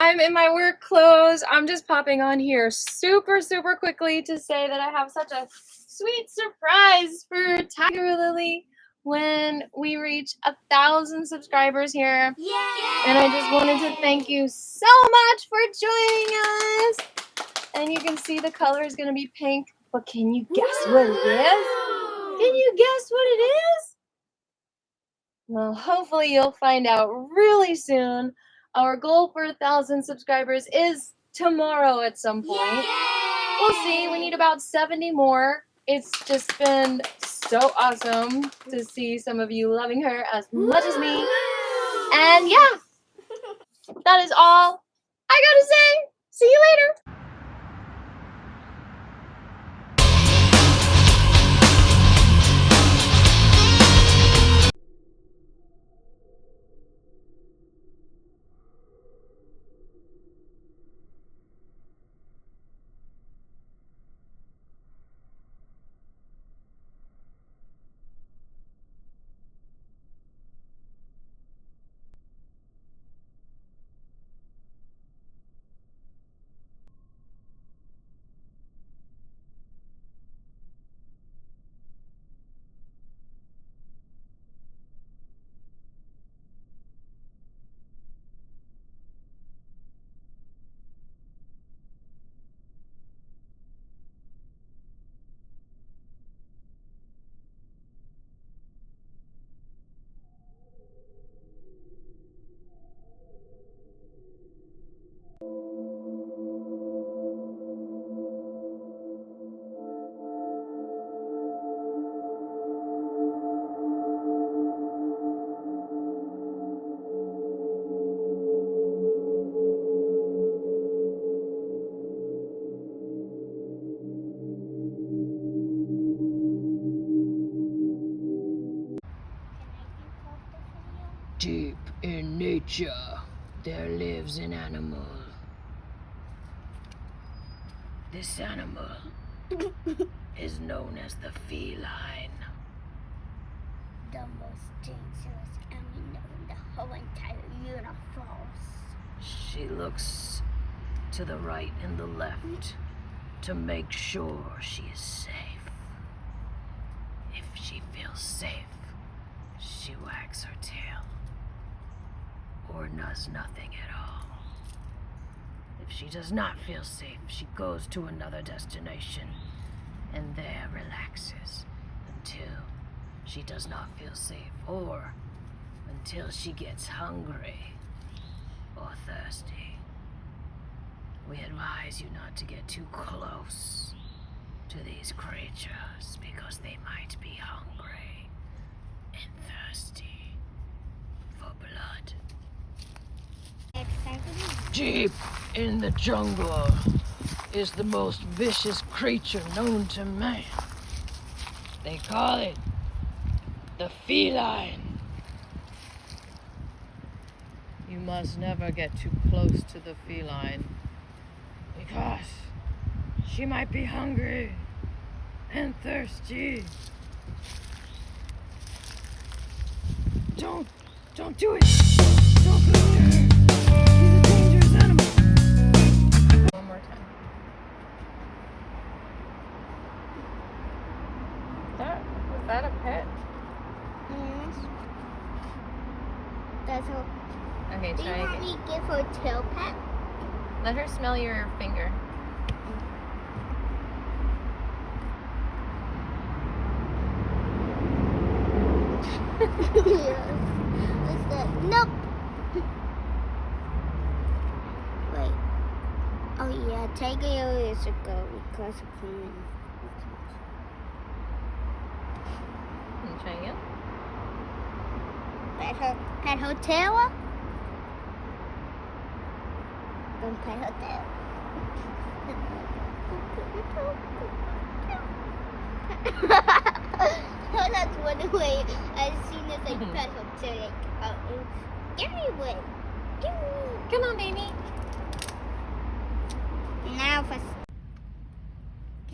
I'm in my work clothes. I'm just popping on here super quickly to say that I have such a sweet surprise for Tiger Lily when we reach 1,000 subscribers here. Yay! And I just wanted to thank you so much for joining us. And you can see the color is going to be pink, but can you guess what it is? Can you guess what it is? Well, hopefully you'll find out really soon. Our goal for 1,000 subscribers is tomorrow at some point. Yay! We'll see. We need about 70 more. It's just been so awesome to see some of you loving her as much as me. And yeah, that is all I gotta say. See you later. Deep in nature, there lives an animal. This animal is known as the feline. The most dangerous animal in the whole entire universe. She looks to the right and the left to make sure she is safe. If she feels safe, she wags her tail. Or does nothing at all. If she does not feel safe, she goes to another destination and there relaxes until she does not feel safe or until she gets hungry or thirsty. We advise you not to get too close to these creatures because they might be hungry and thirsty for blood. Deep in the jungle is the most vicious creature known to man. They call it the feline. You must never get too close to the feline because she might be hungry and thirsty. Don't do it. Don't go near her. She's a dangerous animal. One more time. Was that a pet? Yes. That's all. Okay, Do you try want again. me to give her a tail pet? Let her smell your finger. What's that? Nope. Wait. Oh yeah, Tiger is a go because of me. Try again. Pet hotel? Don't pet hotel. That's one way. As soon as I pet hotel, give me one. Give me. Come on, baby. Now for.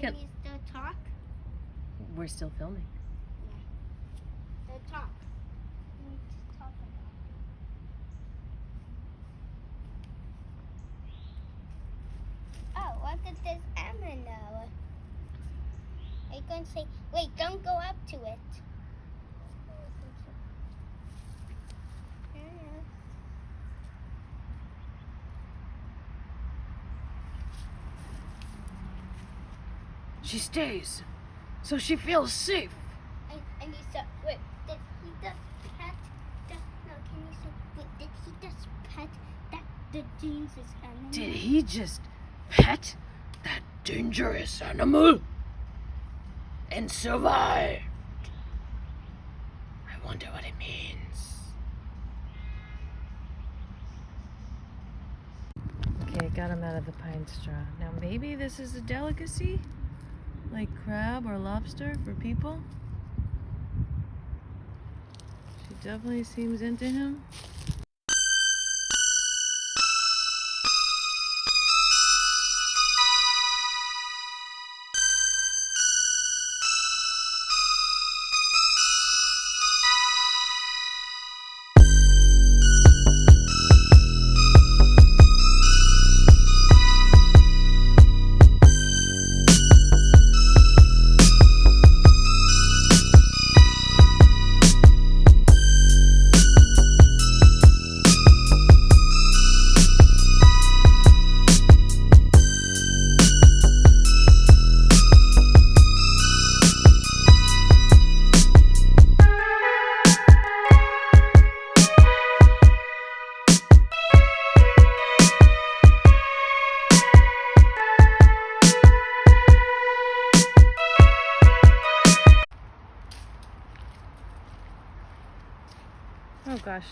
Can- Can you still talk? We're still filming. Still talk. We need to talk about. Oh, look at this animal. Are you going to say, wait, don't go up to it. She stays, so she feels safe. And you said, wait, did he just pet the, no, can you say, wait, did he just pet that, the dangerous animal? Did he just pet that dangerous animal and survived? I wonder what it means. Okay, got him out of the pine straw. Now maybe this is a delicacy? Like crab or lobster for people? She definitely seems into him. Oh gosh.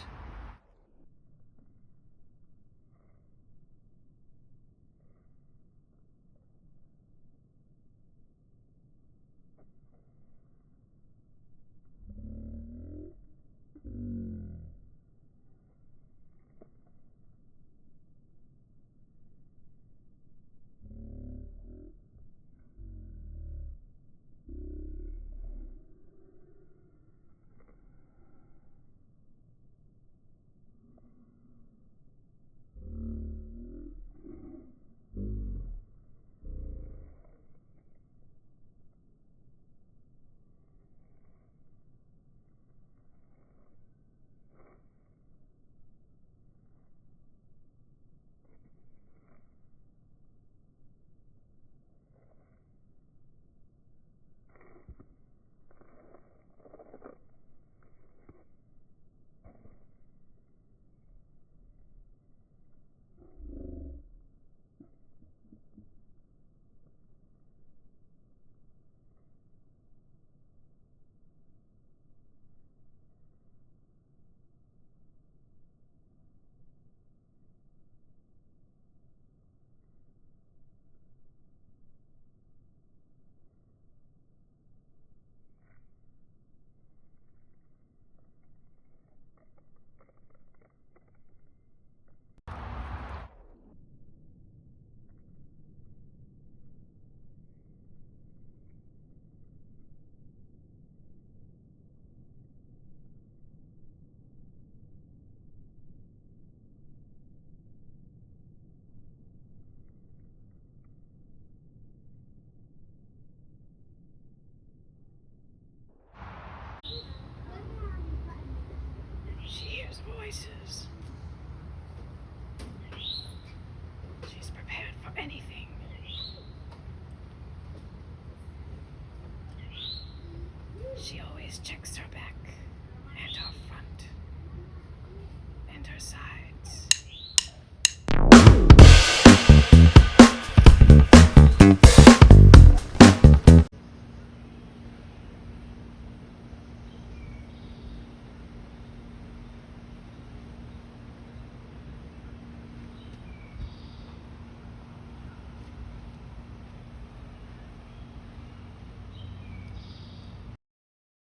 She hears voices. She's prepared for anything. She always checks